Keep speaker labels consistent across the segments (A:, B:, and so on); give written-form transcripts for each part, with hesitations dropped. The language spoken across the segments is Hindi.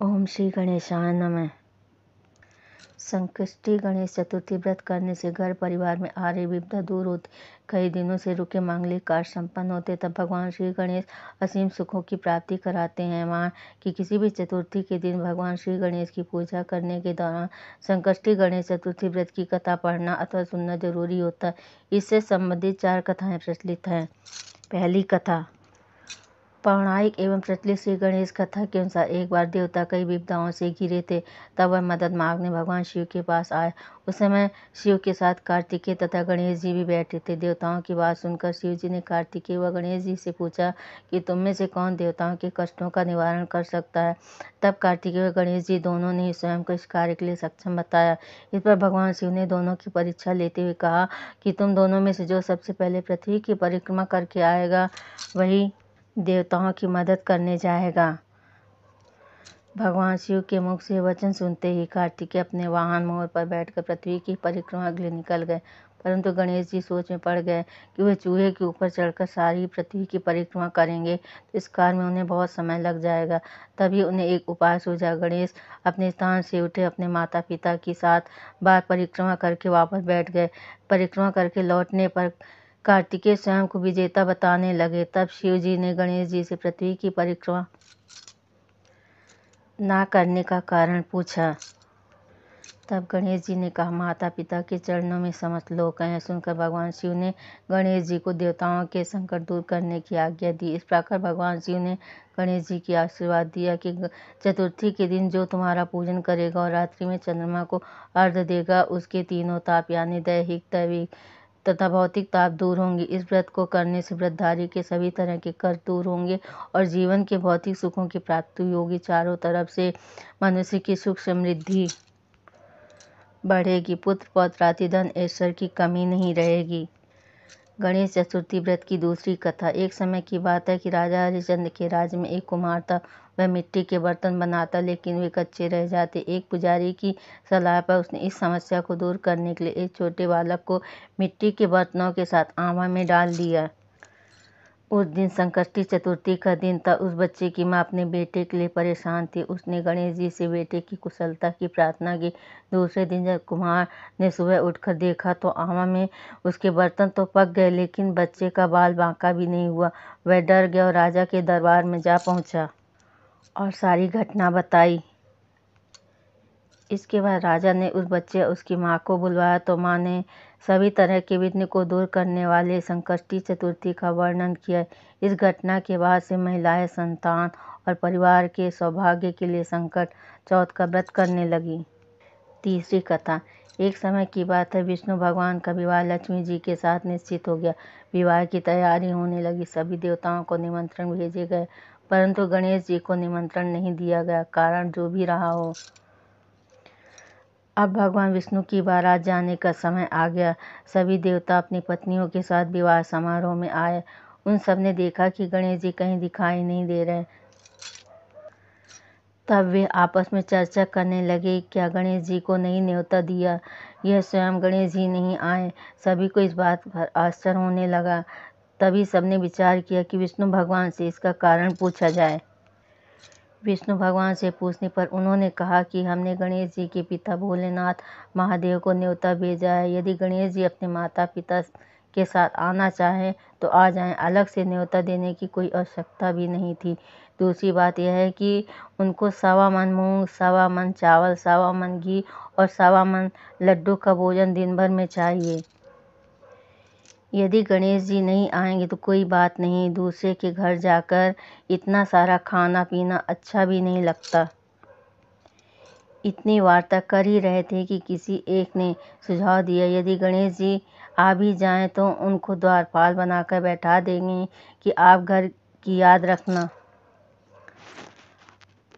A: ओम श्री गणेशाय नमः। संकष्टी गणेश चतुर्थी व्रत करने से घर परिवार में आ रही विपदा दूर होती, कई दिनों से रुके मांगलिक कार्य संपन्न होते। तब भगवान श्री गणेश असीम सुखों की प्राप्ति कराते हैं। वहाँ कि किसी भी चतुर्थी के दिन भगवान श्री गणेश की पूजा करने के दौरान संकष्टी गणेश चतुर्थी व्रत की कथा पढ़ना अथवा सुनना जरूरी होता है। इससे संबंधित 4 कथाएं प्रचलित हैं। पहली कथा पौराणिक एवं प्रचलित श्री गणेश कथा के अनुसार एक बार देवता कई विपदाओं से घिरे थे। तब वह मदद मांगने भगवान शिव के पास आए। उस समय शिव के साथ कार्तिकेय तथा गणेश जी भी बैठे थे। देवताओं की बात सुनकर शिव जी ने कार्तिकेय व गणेश जी से पूछा कि तुम में से कौन देवताओं के कष्टों का निवारण कर सकता है। तब कार्तिकेय व गणेश जी दोनों ने स्वयं को इस कार्य के लिए सक्षम बताया। इस पर भगवान शिव ने दोनों की परीक्षा लेते हुए कहा कि तुम दोनों में से जो सबसे पहले पृथ्वी की परिक्रमा करके आएगा वही देवताओं की मदद करने जाएगा। भगवान शिव के मुख से वचन सुनते ही कार्तिकेय अपने वाहन मोर पर बैठकर पृथ्वी की परिक्रमा के लिए निकल गए। परंतु गणेश जी सोच में पड़ गए कि वे चूहे के ऊपर चढ़कर सारी पृथ्वी की परिक्रमा करेंगे तो इस कार्य में उन्हें बहुत समय लग जाएगा। तभी उन्हें एक उपाय सूझा। गणेश अपने स्थान से उठे, अपने माता पिता के साथ बार परिक्रमा करके वापस बैठ गए। परिक्रमा करके लौटने पर कार्तिकेय स्वयं को विजेता बताने लगे। तब शिव जी ने गणेश जी से पृथ्वी की परिक्रमा ना करने का कारण पूछा। तब गणेश जी ने कहा, माता पिता के चरणों में समस्त लोक हैं। सुनकर भगवान शिव ने गणेश जी को देवताओं के संकट दूर करने की आज्ञा दी। इस प्रकार भगवान शिव ने गणेश जी की आशीर्वाद दिया कि चतुर्थी के दिन जो तुम्हारा पूजन करेगा और रात्रि में चंद्रमा को अर्घ्य देगा उसके तीनों ताप यानी दैहिक, दैविक तथा भौतिक ताप दूर होंगे। इस व्रत को करने से व्रतधारी के सभी तरह के कष्ट दूर होंगे और जीवन के भौतिक सुखों की प्राप्ति होगी। चारों तरफ से मनुष्य की सुख समृद्धि बढ़ेगी। पुत्र पौत्र आदि धन ऐश्वर्य की कमी नहीं रहेगी। गणेश चतुर्थी व्रत की दूसरी कथा। एक समय की बात है कि राजा हरिश्चंद्र के राज्य में एक कुम्हार था। वह मिट्टी के बर्तन बनाता लेकिन वे कच्चे रह जाते। एक पुजारी की सलाह पर उसने इस समस्या को दूर करने के लिए एक छोटे बालक को मिट्टी के बर्तनों के साथ आवा में डाल दिया। उस दिन संकष्टी चतुर्थी का दिन था। उस बच्चे की माँ अपने बेटे के लिए परेशान थी। उसने गणेश जी से बेटे की कुशलता की प्रार्थना की। दूसरे दिन जब कुम्हार ने सुबह उठकर देखा तो आवा में उसके बर्तन तो पक गए लेकिन बच्चे का बाल बांका भी नहीं हुआ। वह डर गया और राजा के दरबार में जा पहुंचा और सारी घटना बताई। इसके बाद राजा ने उस बच्चे और उसकी माँ को बुलवाया तो माँ ने सभी तरह के विघ्न को दूर करने वाले संकष्टी चतुर्थी का वर्णन किया। इस घटना के बाद से महिलाएं संतान और परिवार के सौभाग्य के लिए संकट चौथ का व्रत करने लगी। तीसरी कथा। एक समय की बात है, विष्णु भगवान का विवाह लक्ष्मी जी के साथ निश्चित हो गया। विवाह की तैयारी होने लगी। सभी देवताओं को निमंत्रण भेजे गए परंतु गणेश जी को निमंत्रण नहीं दिया गया। कारण जो भी रहा हो, अब भगवान विष्णु की बारात जाने का समय आ गया। सभी देवता अपनी पत्नियों के साथ विवाह समारोह में आए। उन सब ने देखा कि गणेश जी कहीं दिखाई नहीं दे रहे। तब वे आपस में चर्चा करने लगे, क्या गणेश जी को नहीं न्योता दिया, यह स्वयं गणेश जी नहीं आए। सभी को इस बात पर आश्चर्य होने लगा। तभी सबने विचार किया कि विष्णु भगवान से इसका कारण पूछा जाए। विष्णु भगवान से पूछने पर उन्होंने कहा कि हमने गणेश जी के पिता भोलेनाथ महादेव को न्योता भेजा है। यदि गणेश जी अपने माता पिता के साथ आना चाहें तो आ जाएं। अलग से न्योता देने की कोई आवश्यकता भी नहीं थी। दूसरी बात यह है कि उनको 1.25 मन मूंग, 1.25 मन चावल, 1.25 मन घी और 1.25 मन लड्डू का भोजन दिन भर में चाहिए। यदि गणेश जी नहीं आएंगे तो कोई बात नहीं, दूसरे के घर जाकर इतना सारा खाना पीना अच्छा भी नहीं लगता। इतनी वार्ता कर ही रहे थे कि किसी एक ने सुझाव दिया, यदि गणेश जी आ भी जाएं तो उनको द्वारपाल बनाकर बैठा देंगे कि आप घर की याद रखना।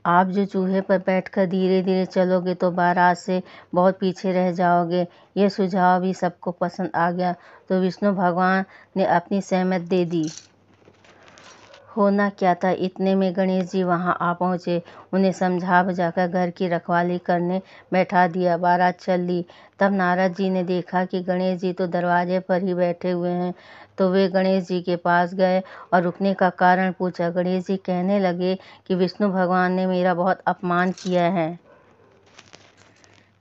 A: आप जो चूहे पर बैठकर धीरे धीरे चलोगे तो बारात से बहुत पीछे रह जाओगे। यह सुझाव भी सबको पसंद आ गया तो विष्णु भगवान ने अपनी सहमति दे दी। होना क्या था, इतने में गणेश जी वहां आ पहुंचे। उन्हें समझा बुझाकर घर की रखवाली करने बैठा दिया। बारात चल ली। तब नारद जी ने देखा कि गणेश जी तो दरवाजे पर ही बैठे हुए हैं, तो वे गणेश जी के पास गए और रुकने का कारण पूछा। गणेश जी कहने लगे कि विष्णु भगवान ने मेरा बहुत अपमान किया है।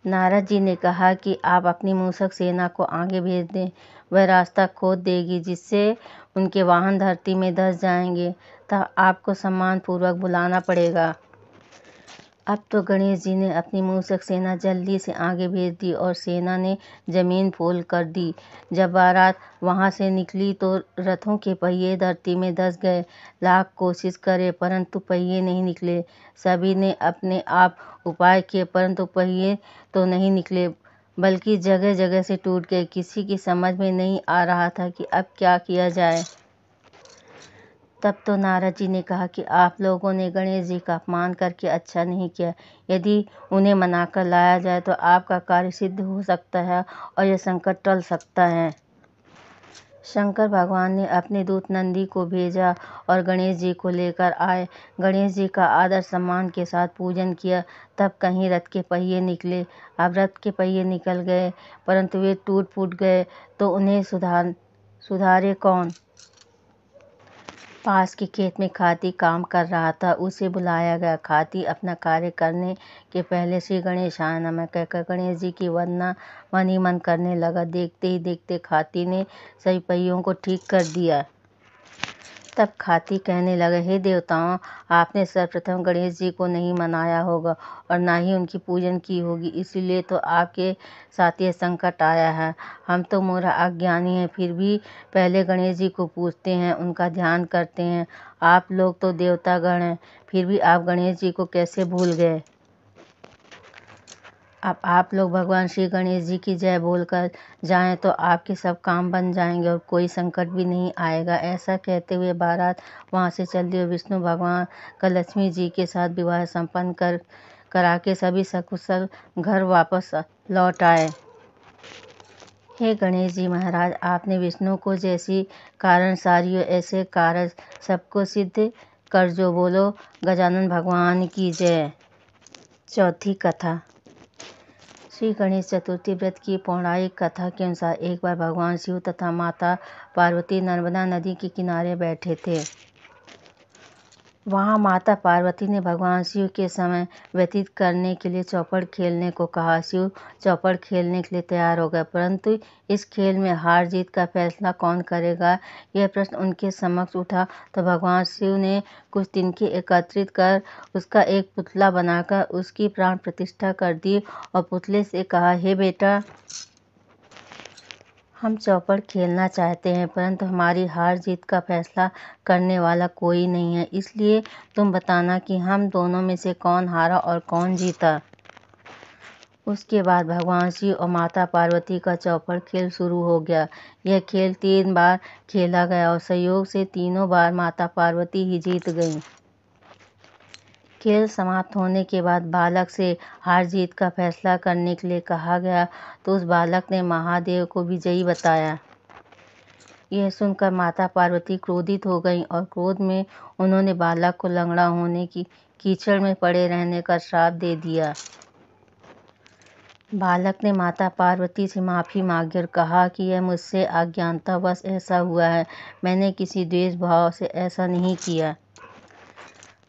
A: नारद जी ने कहा कि आप अपनी मूषक सेना को आगे भेज दें, वह रास्ता खोद देगी, जिससे उनके वाहन धरती में धंस जाएंगे। तब आपको सम्मानपूर्वक बुलाना पड़ेगा। अब तो गणेश जी ने अपनी मूषक सेना जल्दी से आगे भेज दी और सेना ने जमीन फोल कर दी। जब बारात वहां से निकली तो रथों के पहिए धरती में धंस गए। लाख कोशिश करे परंतु पहिए नहीं निकले। सभी ने अपने आप उपाय किए परंतु पहिए तो नहीं निकले, बल्कि जगह जगह से टूट गए। किसी की समझ में नहीं आ रहा था कि अब क्या किया जाए। तब तो नारद जी ने कहा कि आप लोगों ने गणेश जी का अपमान करके अच्छा नहीं किया। यदि उन्हें मनाकर लाया जाए तो आपका कार्य सिद्ध हो सकता है और यह संकट टल सकता है। शंकर भगवान ने अपने दूत नंदी को भेजा और गणेश जी को लेकर आए। गणेश जी का आदर सम्मान के साथ पूजन किया। तब कहीं रथ के पहिए निकले। अब रथ के पहिए निकल गए परंतु वे टूट फूट गए, तो उन्हें सुधारे कौन। पास के खेत में खाती काम कर रहा था, उसे बुलाया गया। खाती अपना कार्य करने के पहले श्री गणेशाय नमः कहकर गणेश जी की वंदना मन ही मन करने लगा। देखते ही देखते खाती ने सभी पहियों को ठीक कर दिया। तब खाती कहने लगा, हे देवताओं, आपने सर्वप्रथम गणेश जी को नहीं मनाया होगा और ना ही उनकी पूजन की होगी, इसीलिए तो आपके साथ ये संकट आया है। हम तो मूढ़ अज्ञानी हैं, फिर भी पहले गणेश जी को पूजते हैं, उनका ध्यान करते हैं। आप लोग तो देवतागण हैं, फिर भी आप गणेश जी को कैसे भूल गए। अब आप लोग भगवान श्री गणेश जी की जय बोलकर जाएं तो आपके सब काम बन जाएंगे और कोई संकट भी नहीं आएगा। ऐसा कहते हुए बारात वहां से चल दी और विष्णु भगवान का लक्ष्मी जी के साथ विवाह संपन्न करा के सभी सकुशल घर वापस लौट आए। हे गणेश जी महाराज, आपने विष्णु को जैसी कारण सारी ऐसे कारज सबको सिद्ध कर जो। बोलो गजानन भगवान की जय। चौथी कथा। श्री गणेश चतुर्थी व्रत की पौराणिक कथा के अनुसार एक बार भगवान शिव तथा माता पार्वती नर्मदा नदी के किनारे बैठे थे। वहां माता पार्वती ने भगवान शिव के समय व्यतीत करने के लिए चौपड़ खेलने को कहा। शिव चौपड़ खेलने के लिए तैयार हो गए, परंतु इस खेल में हार जीत का फैसला कौन करेगा, यह प्रश्न उनके समक्ष उठा। तो भगवान शिव ने कुछ तिनके एकत्रित कर उसका एक पुतला बनाकर उसकी प्राण प्रतिष्ठा कर दी और पुतले से कहा, हे बेटा, हम चौपड़ खेलना चाहते हैं परंतु हमारी हार जीत का फैसला करने वाला कोई नहीं है, इसलिए तुम बताना कि हम दोनों में से कौन हारा और कौन जीता। उसके बाद भगवान शिव और माता पार्वती का चौपड़ खेल शुरू हो गया। यह खेल 3 बार खेला गया और संयोग से तीनों बार माता पार्वती ही जीत गईं। खेल समाप्त होने के बाद बालक से हार जीत का फैसला करने के लिए कहा गया, तो उस बालक ने महादेव को विजयी बताया। यह सुनकर माता पार्वती क्रोधित हो गईं और क्रोध में उन्होंने बालक को लंगड़ा होने की कीचड़ में पड़े रहने का श्राप दे दिया। बालक ने माता पार्वती से माफ़ी मांगी और कहा कि यह मुझसे अज्ञानतावश ऐसा हुआ है, मैंने किसी द्वेष भाव से ऐसा नहीं किया।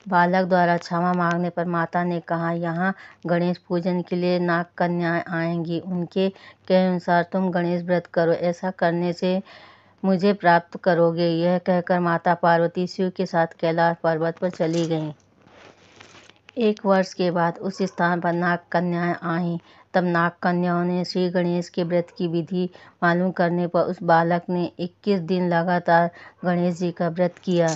A: बालक द्वारा क्षमा मांगने पर माता ने कहा, यहाँ गणेश पूजन के लिए नाग कन्याएं आएंगी, उनके कहे अनुसार तुम गणेश व्रत करो, ऐसा करने से मुझे प्राप्त करोगे। यह कहकर माता पार्वती शिव के साथ कैलाश पर्वत पर चली गईं। 1 वर्ष के बाद उस स्थान पर नाग कन्याएं आईं। तब नाग कन्याओं ने श्री गणेश के व्रत की विधि मालूम करने पर उस बालक ने 21 दिन लगातार गणेश जी का व्रत किया।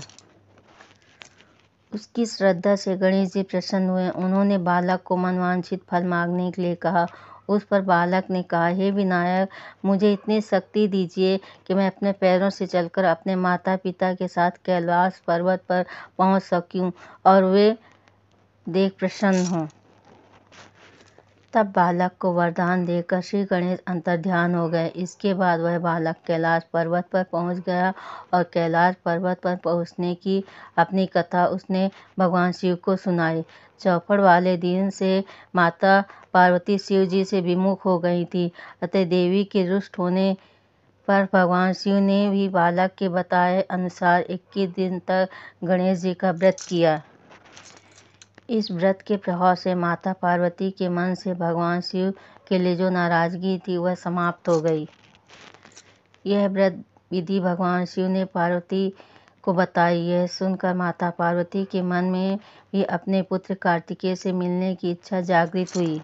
A: उसकी श्रद्धा से गणेश जी प्रसन्न हुए। उन्होंने बालक को मनवांछित फल मांगने के लिए कहा। उस पर बालक ने कहा, हे विनायक, मुझे इतनी शक्ति दीजिए कि मैं अपने पैरों से चलकर अपने माता पिता के साथ कैलाश पर्वत पर पहुंच सकूं और वे देख प्रसन्न हों। तब बालक को वरदान देकर श्री गणेश अंतर्ध्यान हो गए। इसके बाद वह बालक कैलाश पर्वत पर पहुंच गया और कैलाश पर्वत पर पहुंचने की अपनी कथा उसने भगवान शिव को सुनाई। चौपड़ वाले दिन से माता पार्वती शिव जी से विमुख हो गई थी, अतः देवी के रुष्ट होने पर भगवान शिव ने भी बालक के बताए अनुसार 21 दिन तक गणेश जी का व्रत किया। इस व्रत के प्रभाव से माता पार्वती के मन से भगवान शिव के लिए जो नाराजगी थी वह समाप्त हो गई। यह व्रत विधि भगवान शिव ने पार्वती को बताई। यह सुनकर माता पार्वती के मन में भी अपने पुत्र कार्तिकेय से मिलने की इच्छा जागृत हुई।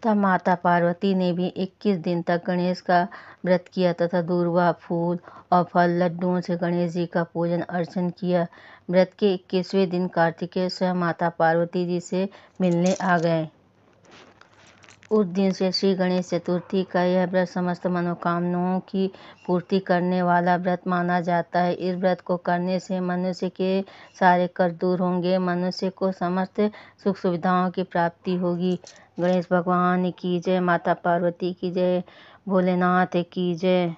A: तब माता पार्वती ने भी 21 दिन तक गणेश का व्रत किया तथा दूर्वा, फूल और फल, लड्डुओं से गणेश जी का पूजन अर्चन किया। व्रत के 21वें दिन कार्तिकेय स्वयं माता पार्वती जी से मिलने आ गए। उस दिन से श्री गणेश चतुर्थी का यह व्रत समस्त मनोकामनाओं की पूर्ति करने वाला व्रत माना जाता है। इस व्रत को करने से मनुष्य के सारे कष्ट दूर होंगे, मनुष्य को समस्त सुख सुविधाओं की प्राप्ति होगी। गणेश भगवान की जय, माता पार्वती की जय, भोलेनाथ की जय।